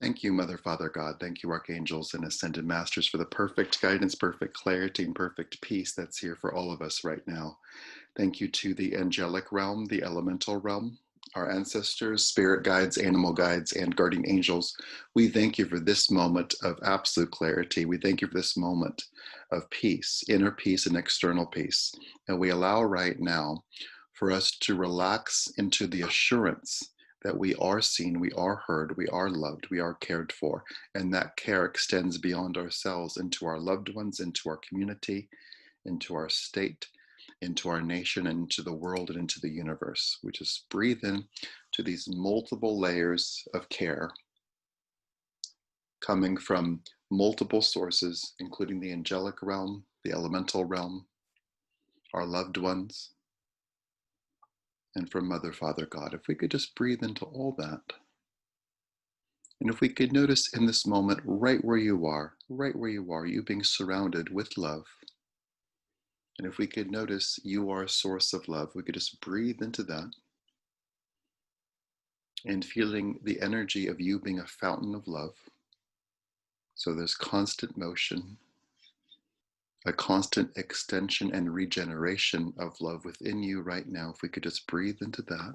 Thank you, Mother, Father, God. Thank you, Archangels and Ascended Masters, for the perfect guidance, perfect clarity, and perfect peace that's here for all of us right now. Thank you to the angelic realm, the elemental realm, our ancestors, spirit guides, animal guides, and guardian angels. We thank you for this moment of absolute clarity. We thank you for this moment of peace, inner peace and external peace. And we allow right now for us to relax into the assurance that we are seen, we are heard, we are loved, we are cared for. And that care extends beyond ourselves into our loved ones, into our community, into our state, into our nation, and into the world, and into the universe. We just breathe in to these multiple layers of care coming from multiple sources, including the angelic realm, the elemental realm, our loved ones, and from Mother, Father, God. If we could just breathe into all that. And if we could notice in this moment, right where you are, you being surrounded with love. And if we could notice you are a source of love, we could just breathe into that and feeling the energy of you being a fountain of love. So there's constant motion, a constant extension and regeneration of love within you right now. If we could just breathe into that.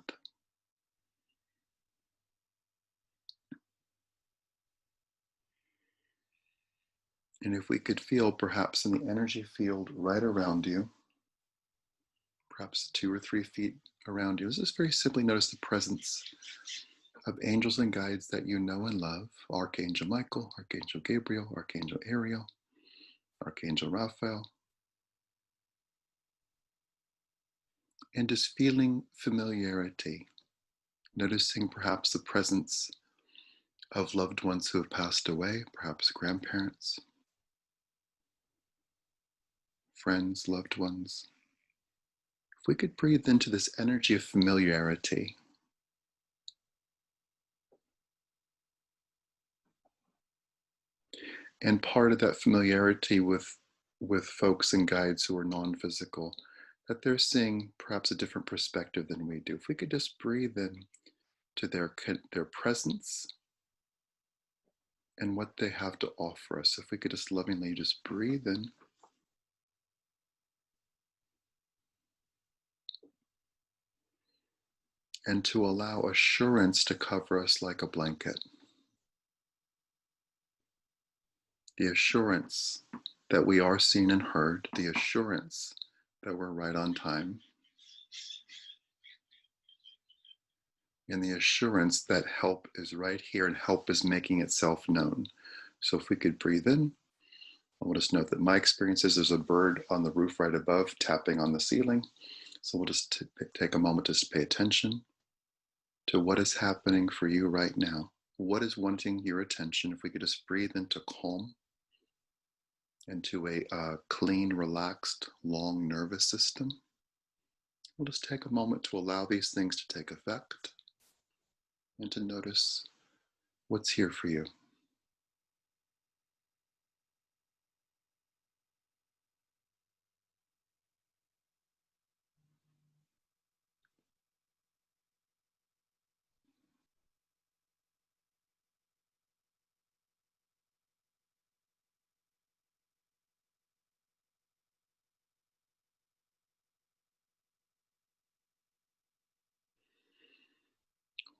And if we could feel perhaps in the energy field right around you, perhaps 2 or 3 feet around you, just very simply notice the presence of angels and guides that you know and love. Archangel Michael, Archangel Gabriel, Archangel Ariel, Archangel Raphael. And just feeling familiarity, noticing perhaps the presence of loved ones who have passed away, perhaps grandparents, friends, loved ones. If we could breathe into this energy of familiarity, and part of that familiarity with folks and guides who are non-physical, that they're seeing perhaps a different perspective than we do. If we could just breathe in to their presence and what they have to offer us. If we could just lovingly just breathe in. And to allow assurance to cover us like a blanket. The assurance that we are seen and heard, the assurance that we're right on time, and the assurance that help is right here and help is making itself known. So if we could breathe in, we'll just note that my experience is there's a bird on the roof right above tapping on the ceiling. So we'll just take a moment to pay attention to what is happening for you right now. What is wanting your attention? If we could just breathe into calm, into a clean, relaxed, long nervous system. We'll just take a moment to allow these things to take effect and to notice what's here for you.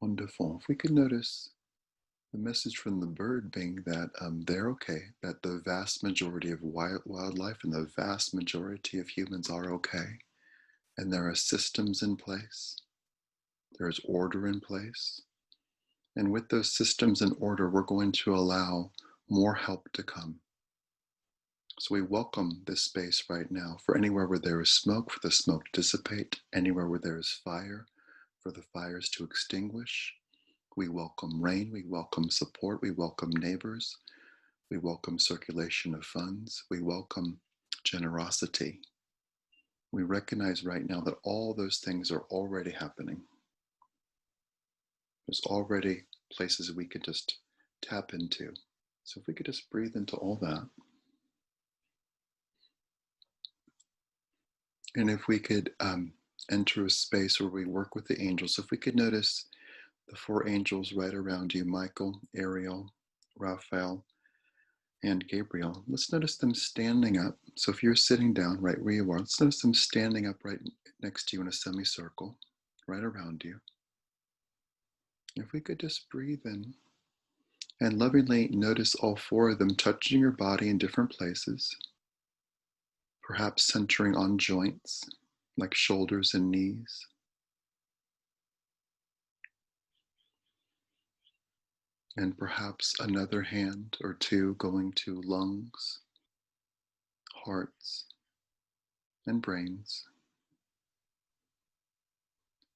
Wonderful. If we could notice the message from the bird being that they're okay, that the vast majority of wildlife and the vast majority of humans are okay. And there are systems in place. There's order in place. And with those systems in order, we're going to allow more help to come. So we welcome this space right now for anywhere where there is smoke, for the smoke to dissipate, anywhere where there is fire, for the fires to extinguish. We welcome rain, we welcome support, we welcome neighbors, we welcome circulation of funds, we welcome generosity. We recognize right now that all those things are already happening. There's already places we could just tap into. So if we could just breathe into all that. And if we could enter a space where we work with the angels, if we could notice the 4 angels right around you, Michael, Ariel, Raphael, and Gabriel. Let's notice them standing up. So if you're sitting down right where you are, let's notice them standing up right next to you in a semicircle, right around you. If we could just breathe in and lovingly notice all four of them touching your body in different places, perhaps centering on joints like shoulders and knees. And perhaps another hand or two going to lungs, hearts, and brains.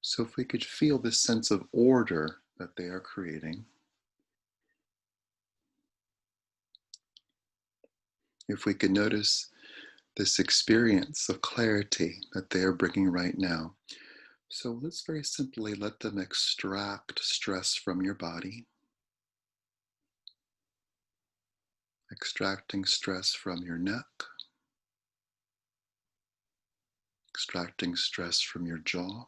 So if we could feel this sense of order that they are creating, if we could notice this experience of clarity that they are bringing right now. So let's very simply let them extract stress from your body, extracting stress from your neck, extracting stress from your jaw,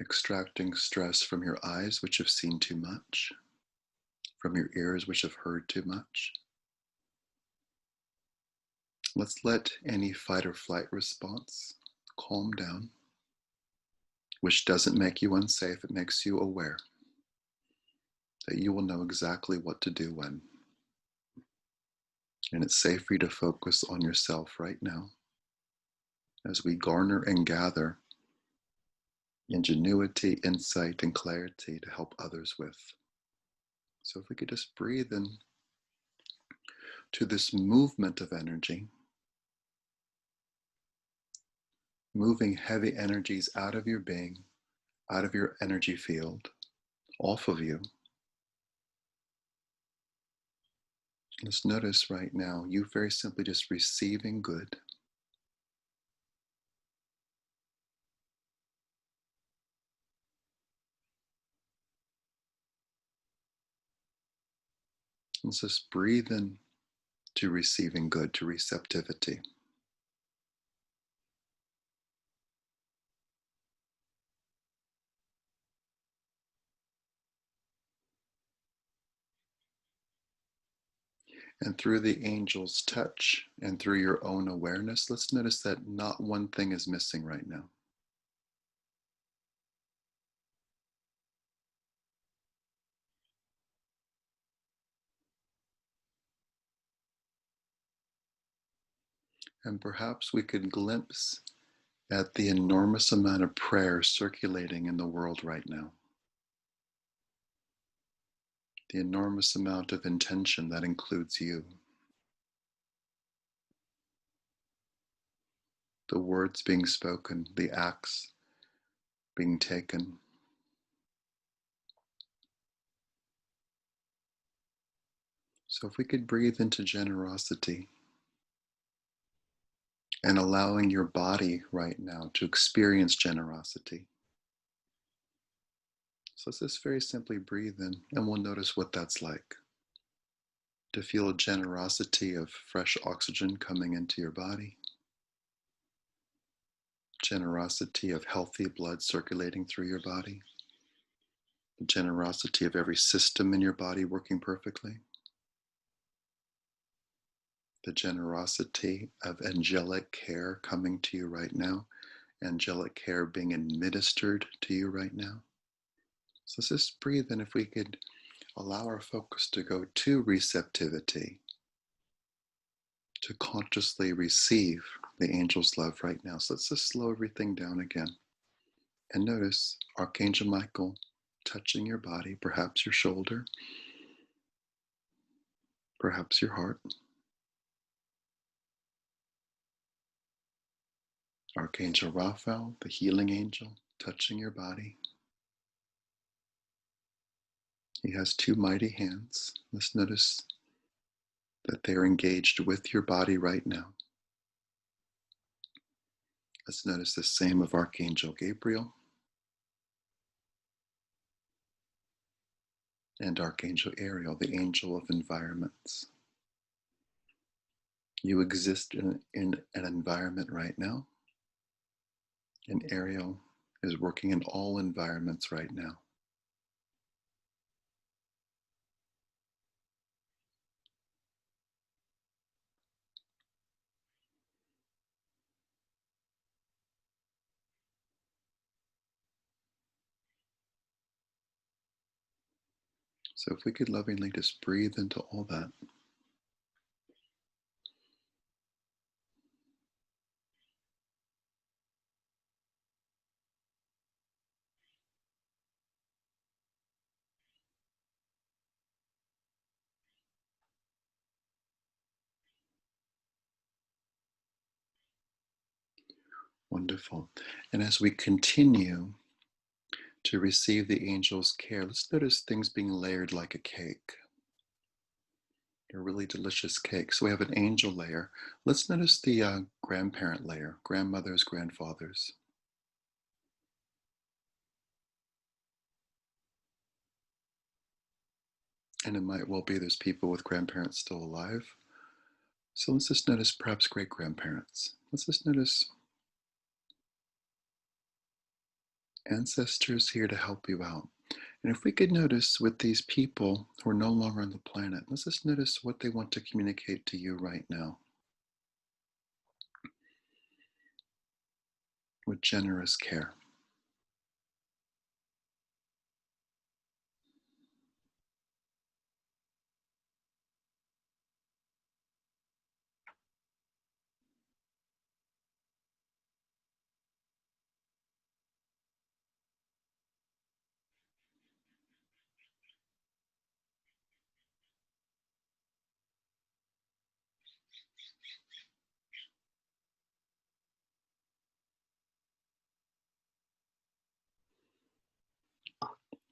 extracting stress from your eyes, which have seen too much, from your ears, which have heard too much. Let's let any fight or flight response calm down, which doesn't make you unsafe. It makes you aware that you will know exactly what to do when. And it's safe for you to focus on yourself right now as we garner and gather ingenuity, insight, and clarity to help others with. So if we could just breathe in to this movement of energy, moving heavy energies out of your being, out of your energy field, off of you. Just notice right now, you very simply just receiving good. Let's just breathe in to receiving good, to receptivity. And through the angel's touch and through your own awareness, let's notice that not one thing is missing right now. And perhaps we could glimpse at the enormous amount of prayer circulating in the world right now. The enormous amount of intention that includes you. The words being spoken, the acts being taken. So if we could breathe into generosity and allowing your body right now to experience generosity. So let's just very simply breathe in and we'll notice what that's like. To feel a generosity of fresh oxygen coming into your body. Generosity of healthy blood circulating through your body. The generosity of every system in your body working perfectly. The generosity of angelic care coming to you right now. Angelic care being administered to you right now. So let's just breathe in. If we could allow our focus to go to receptivity, to consciously receive the angel's love right now. So let's just slow everything down again. And notice Archangel Michael touching your body, perhaps your shoulder, perhaps your heart. Archangel Raphael, the healing angel, touching your body. He has two mighty hands. Let's notice that they are engaged with your body right now. Let's notice the same of Archangel Gabriel and Archangel Ariel, the angel of environments. You exist in an environment right now, and Ariel is working in all environments right now. So if we could lovingly just breathe into all that. Wonderful. And as we continue to receive the angel's care, let's notice things being layered like a cake, a really delicious cake. So we have an angel layer. Let's notice the grandparent layer, grandmothers, grandfathers. And it might well be there's people with grandparents still alive. So let's just notice perhaps great grandparents. Let's just notice ancestors here to help you out. And if we could notice with these people who are no longer on the planet, let's just notice what they want to communicate to you right now with generous care.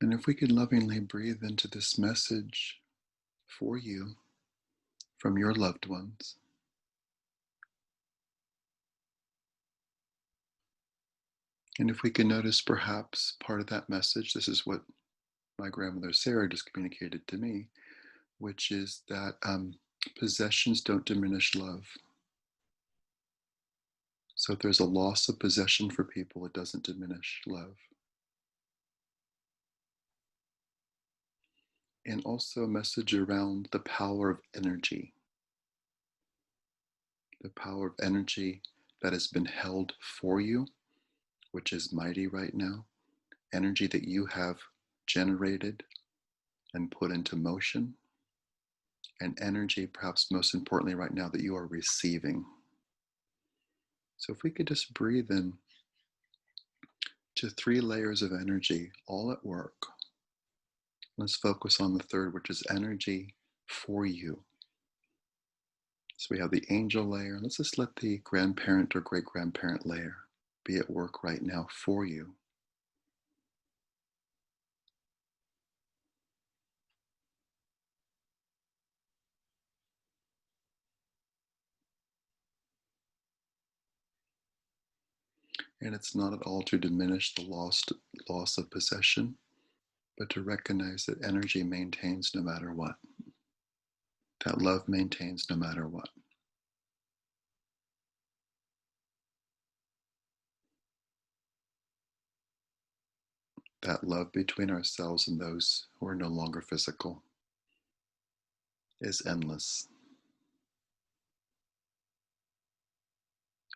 And if we could lovingly breathe into this message for you from your loved ones, and if we can notice perhaps part of that message, this is what my grandmother Sarah just communicated to me, which is that possessions don't diminish love. So if there's a loss of possession for people, it doesn't diminish love. And also a message around the power of energy, the power of energy that has been held for you, which is mighty right now, energy that you have generated and put into motion, and energy, perhaps most importantly, right now, that you are receiving. So, if we could just breathe in to three layers of energy all at work, let's focus on the third, which is energy for you. So, we have the angel layer. Let's just let the grandparent or great grandparent layer be at work right now for you. And it's not at all to diminish the loss of possession, but to recognize that energy maintains no matter what, that love maintains no matter what. That love between ourselves and those who are no longer physical is endless.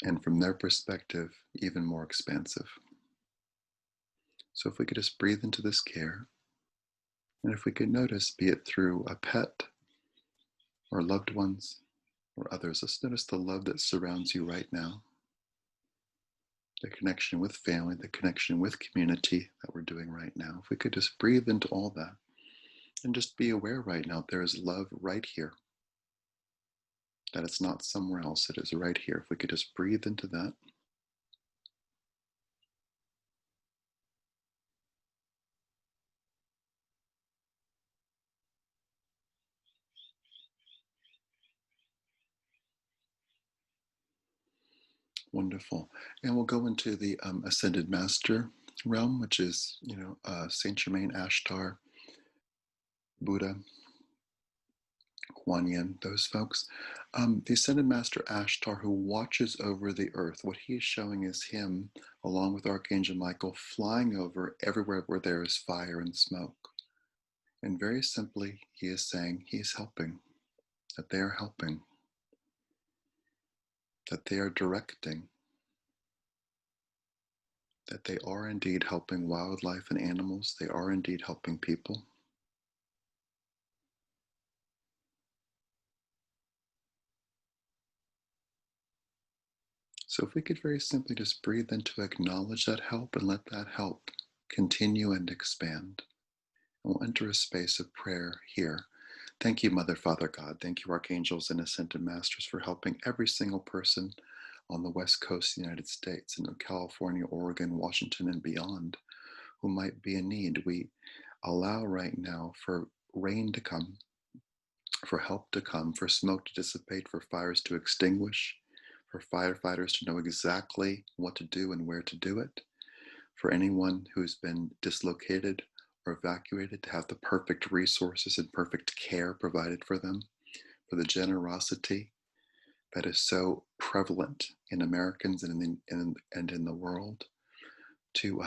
And from their perspective, even more expansive. So if we could just breathe into this care, and if we could notice, be it through a pet or loved ones or others, let's notice the love that surrounds you right now, the connection with family, the connection with community that we're doing right now. If we could just breathe into all that and just be aware right now, there is love right here, that it's not somewhere else, it is right here. If we could just breathe into that. Wonderful. And we'll go into the Ascended Master realm, which is, Saint Germain, Ashtar, Buddha, Kuan Yin, those folks. The Ascended Master Ashtar, who watches over the earth, what he is showing is him, along with Archangel Michael, flying over everywhere where there is fire and smoke. And very simply, he is saying he is helping, that they are helping, that they are directing, that they are indeed helping wildlife and animals. They are indeed helping people. So if we could very simply just breathe in to acknowledge that help and let that help continue and expand. And we'll enter a space of prayer here. Thank you, Mother, Father, God. Thank you, Archangels and Ascended Masters, for helping every single person on the West Coast of the United States, in California, Oregon, Washington, and beyond, who might be in need. We allow right now for rain to come, for help to come, for smoke to dissipate, for fires to extinguish, for firefighters to know exactly what to do and where to do it, for anyone who's been dislocated or evacuated to have the perfect resources and perfect care provided for them, for the generosity that is so prevalent in Americans and in the world to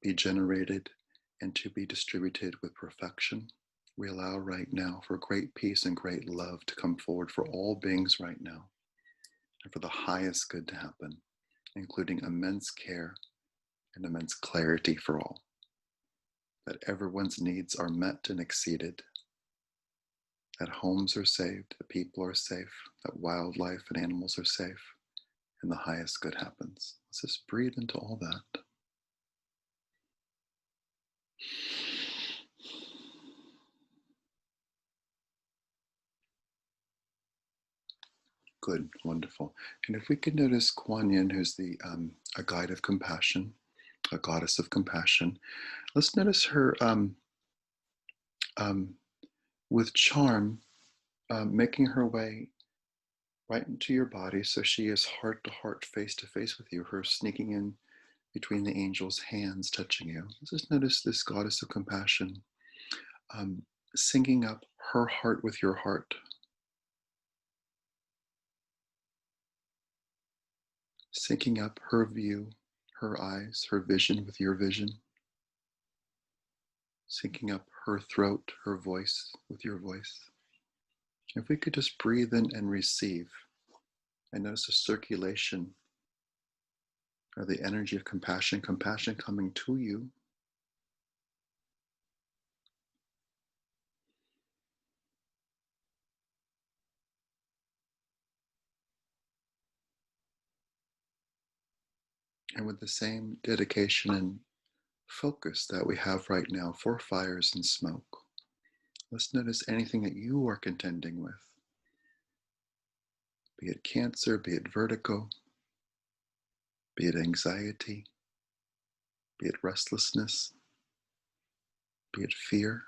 be generated and to be distributed with perfection. We allow right now for great peace and great love to come forward for all beings right now, and for the highest good to happen, including immense care and immense clarity for all, that everyone's needs are met and exceeded, that homes are saved, that people are safe, that wildlife and animals are safe, and the highest good happens. Let's just breathe into all that. Good, wonderful. And if we could notice Kuan Yin, who's a guide of compassion, a goddess of compassion, let's notice her um, with charm, making her way right into your body. So she is heart to heart, face to face with you, her sneaking in between the angels' hands, touching you. Let's just notice this goddess of compassion um, syncing up her heart with your heart, syncing up her view, her eyes, her vision with your vision, syncing up her throat, her voice with your voice. If we could just breathe in and receive, and notice a circulation of the energy of compassion, compassion coming to you. And with the same dedication and focus that we have right now for fires and smoke, let's notice anything that you are contending with, be it cancer, be it vertigo, be it anxiety, be it restlessness, be it fear,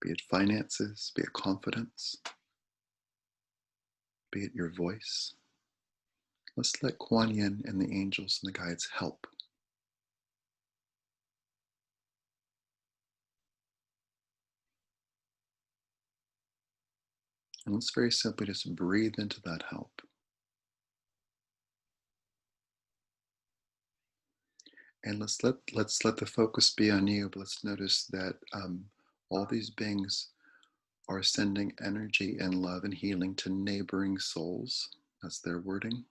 be it finances, be it confidence, be it your voice. Let's let Kuan Yin and the angels and the guides help. And let's very simply just breathe into that help. And let's let the focus be on you, but let's notice that all these beings are sending energy and love and healing to neighboring souls. That's their wording.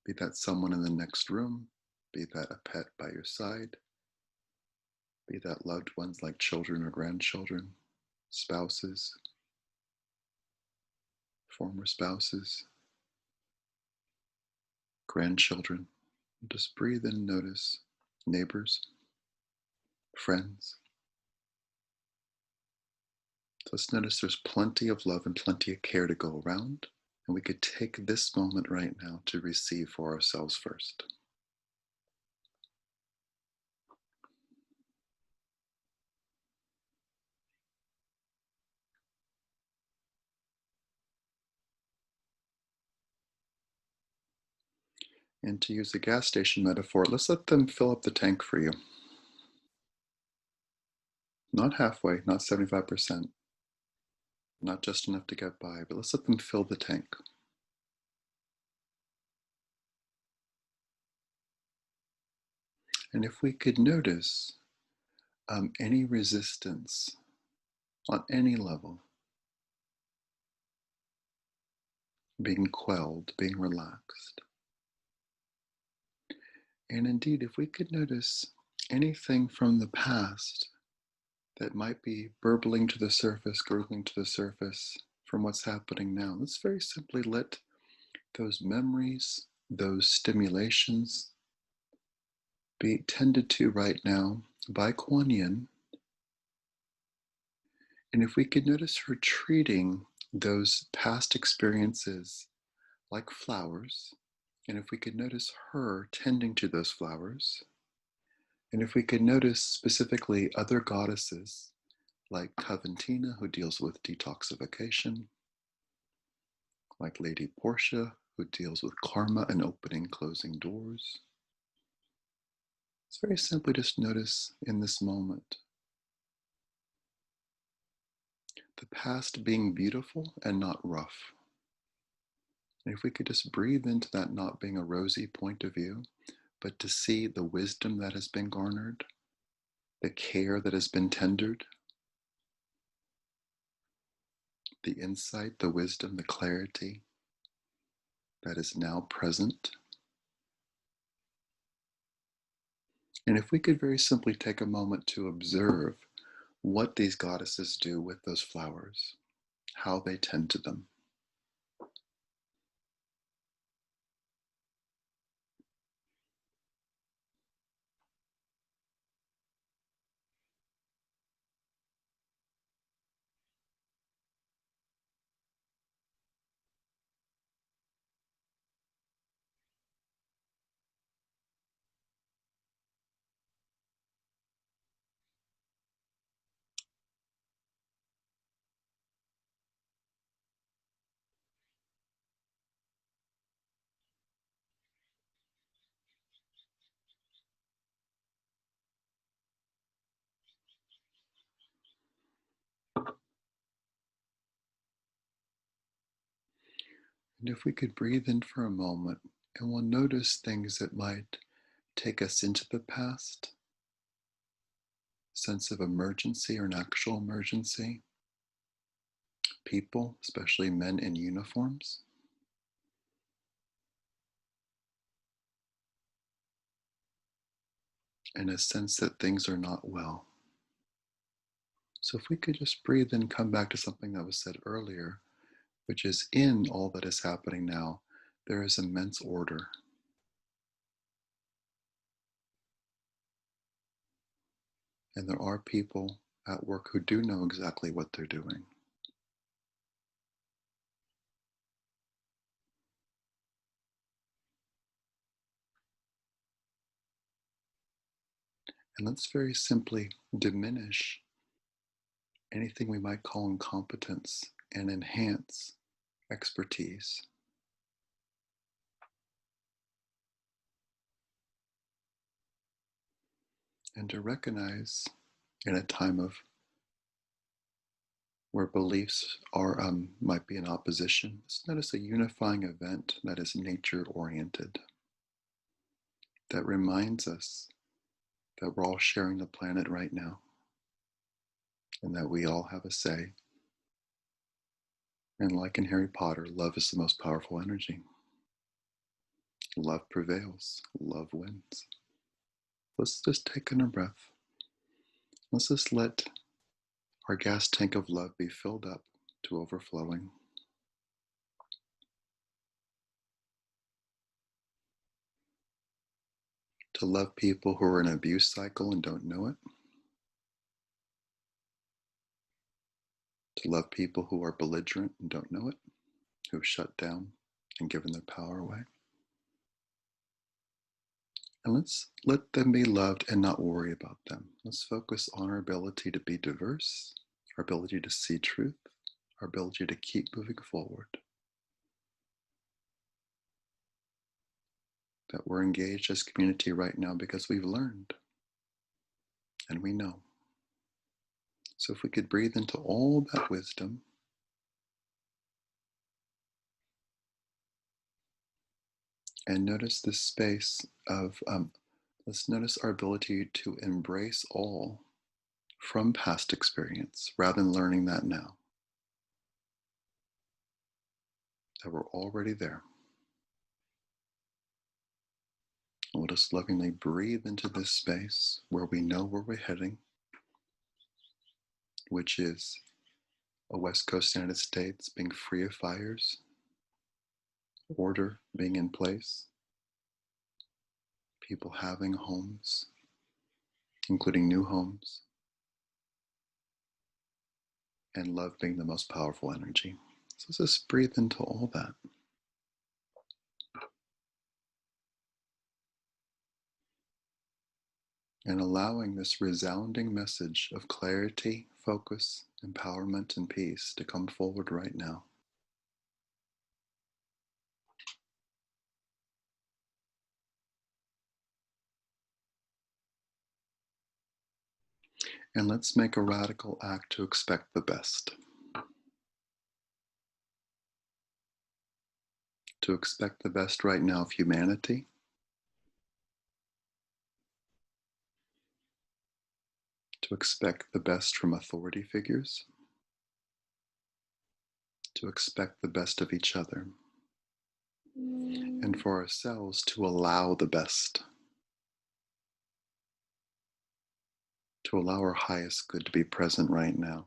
Be that someone in the next room, be that a pet by your side, be that loved ones like children or grandchildren, spouses, former spouses, grandchildren. Just breathe in and notice neighbors, friends. Let's notice there's plenty of love and plenty of care to go around. And we could take this moment right now to receive for ourselves first. And to use a gas station metaphor, let's let them fill up the tank for you. Not halfway, not 75%, not just enough to get by, but let's let them fill the tank. And if we could notice any resistance on any level being quelled, being relaxed. And indeed, if we could notice anything from the past that might be burbling to the surface, gurgling to the surface from what's happening now, let's very simply let those memories, those stimulations be tended to right now by Kuan Yin. And if we could notice her treating those past experiences like flowers, and if we could notice her tending to those flowers, and if we could notice specifically other goddesses like Coventina, who deals with detoxification, like Lady Portia, who deals with karma and opening, closing doors. It's very simply just notice in this moment the past being beautiful and not rough. And if we could just breathe into that not being a rosy point of view, but to see the wisdom that has been garnered, the care that has been tendered, the insight, the wisdom, the clarity that is now present. And if we could very simply take a moment to observe what these goddesses do with those flowers, how they tend to them. And if we could breathe in for a moment, and we'll notice things that might take us into the past, sense of emergency or an actual emergency, people, especially men in uniforms, and a sense that things are not well. So if we could just breathe in, come back to something that was said earlier, which is in all that is happening now, there is immense order. And there are people at work who do know exactly what they're doing. And let's very simply diminish anything we might call incompetence and enhance expertise. And to recognize in a time of where beliefs are might be in opposition, let's notice a unifying event that is nature oriented, that reminds us that we're all sharing the planet right now and that we all have a say. And like in Harry Potter, love is the most powerful energy. Love prevails, love wins. Let's just take in a breath. Let's just let our gas tank of love be filled up to overflowing. To love people who are in an abuse cycle and don't know it. To love people who are belligerent and don't know it, who've shut down and given their power away. And let's let them be loved and not worry about them. Let's focus on our ability to be diverse, our ability to see truth, our ability to keep moving forward. That we're engaged as community right now because we've learned and we know. So if we could breathe into all that wisdom, and notice this space of, let's notice our ability to embrace all from past experience rather than learning that now. That we're already there. And we'll just lovingly breathe into this space where we know where we're heading, which is a West Coast United States being free of fires, order being in place, people having homes, including new homes, and love being the most powerful energy. So just breathe into all that. And allowing this resounding message of clarity, focus, empowerment, and peace to come forward right now. And let's make a radical act to expect the best. To expect the best right now of humanity, to expect the best from authority figures, to expect the best of each other, and for ourselves to allow the best, to allow our highest good to be present right now,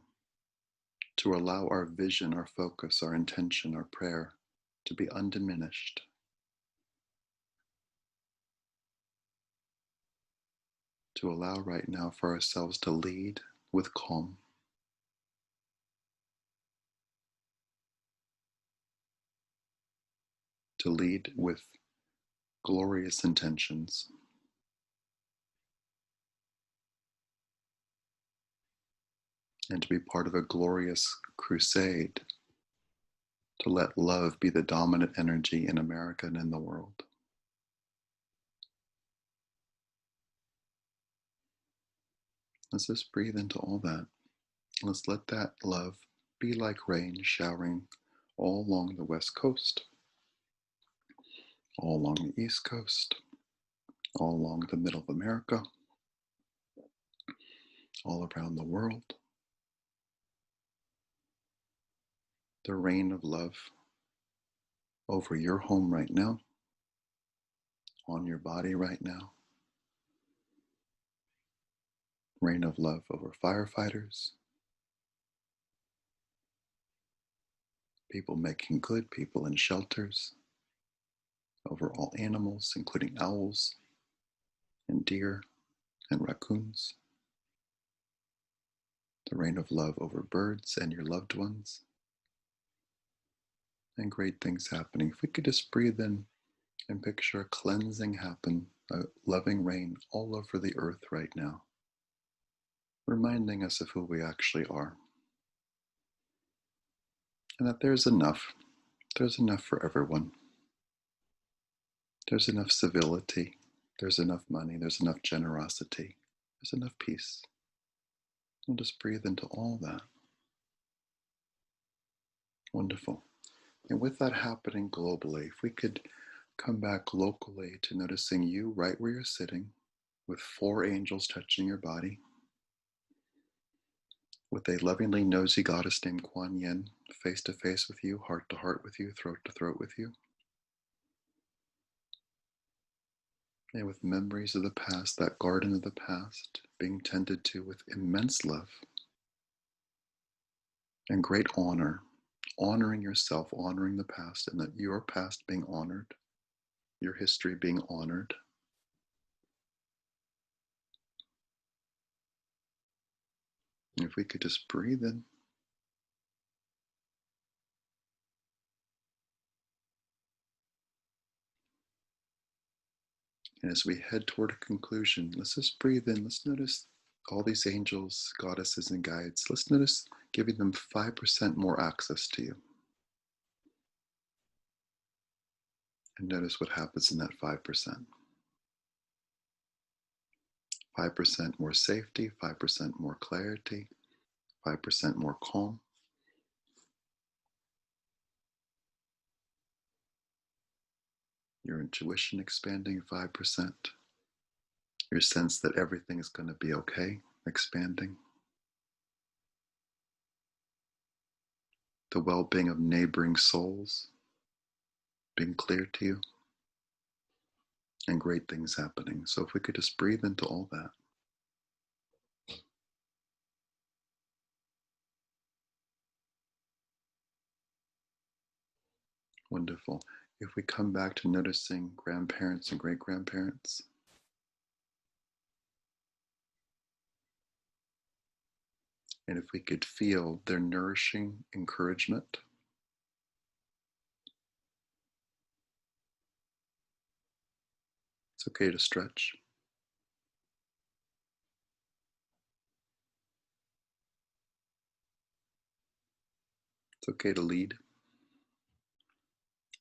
to allow our vision, our focus, our intention, our prayer to be undiminished, to allow right now for ourselves to lead with calm, to lead with glorious intentions, and to be part of a glorious crusade to let love be the dominant energy in America and in the world. Let's just breathe into all that. Let's let that love be like rain showering all along the West Coast, all along the East Coast, all along the middle of America, all around the world. The rain of love over your home right now, on your body right now. Rain of love over firefighters, people making good, people in shelters, over all animals, including owls and deer and raccoons. The rain of love over birds and your loved ones. And great things happening. If we could just breathe in and picture a cleansing happen, a loving rain all over the earth right now, reminding us of who we actually are. And that there's enough. There's enough for everyone. There's enough civility. There's enough money. There's enough generosity. There's enough peace. We'll just breathe into all that. Wonderful. And with that happening globally, if we could come back locally to noticing you right where you're sitting, with 4 angels touching your body, with a lovingly nosy goddess named Kuan Yin, face to face with you, heart to heart with you, throat to throat with you, and with memories of the past, that garden of the past, being tended to with immense love and great honor, honoring yourself, honoring the past, and that your past being honored, your history being honored. And if we could just breathe in. And as we head toward a conclusion, let's just breathe in. Let's notice all these angels, goddesses, and guides. Let's notice giving them 5% more access to you. And notice what happens in that 5%. 5% more safety, 5% more clarity, 5% more calm. Your intuition expanding 5%. Your sense that everything is going to be okay expanding. The well-being of neighboring souls being clear to you. And great things happening. So if we could just breathe into all that. Wonderful. If we come back to noticing grandparents and great grandparents, and if we could feel their nourishing encouragement, it's okay to stretch. It's okay to lead.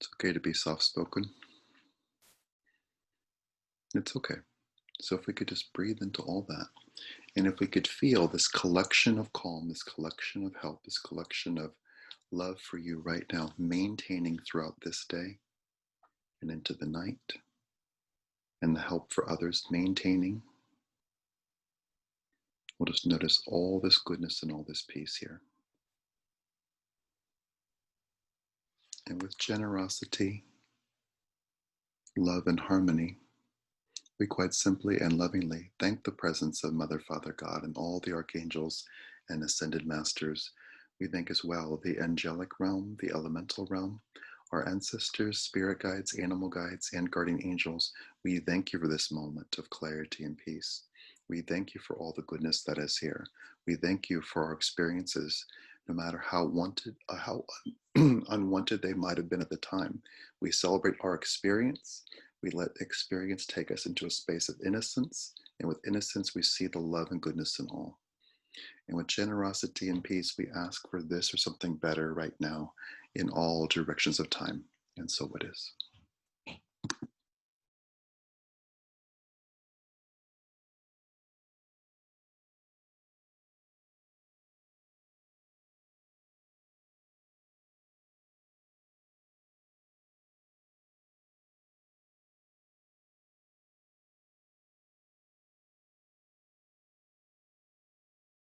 It's okay to be soft spoken. It's okay. So, if we could just breathe into all that, and if we could feel this collection of calm, this collection of help, this collection of love for you right now, maintaining throughout this day and into the night, and the help for others maintaining, we'll just notice all this goodness and all this peace here. And with generosity, love, and harmony, we quite simply and lovingly thank the presence of Mother, Father, God, and all the archangels and ascended masters. We thank as well the angelic realm, the elemental realm, our ancestors, spirit guides, animal guides, and guardian angels. We thank you for this moment of clarity and peace. We thank you for all the goodness that is here. We thank you for our experiences, no matter how unwanted they might have been at the time. We celebrate our experience. We let experience take us into a space of innocence, and with innocence, we see the love and goodness in all. And with generosity and peace, we ask for this or something better right now in all directions of time. And so it is.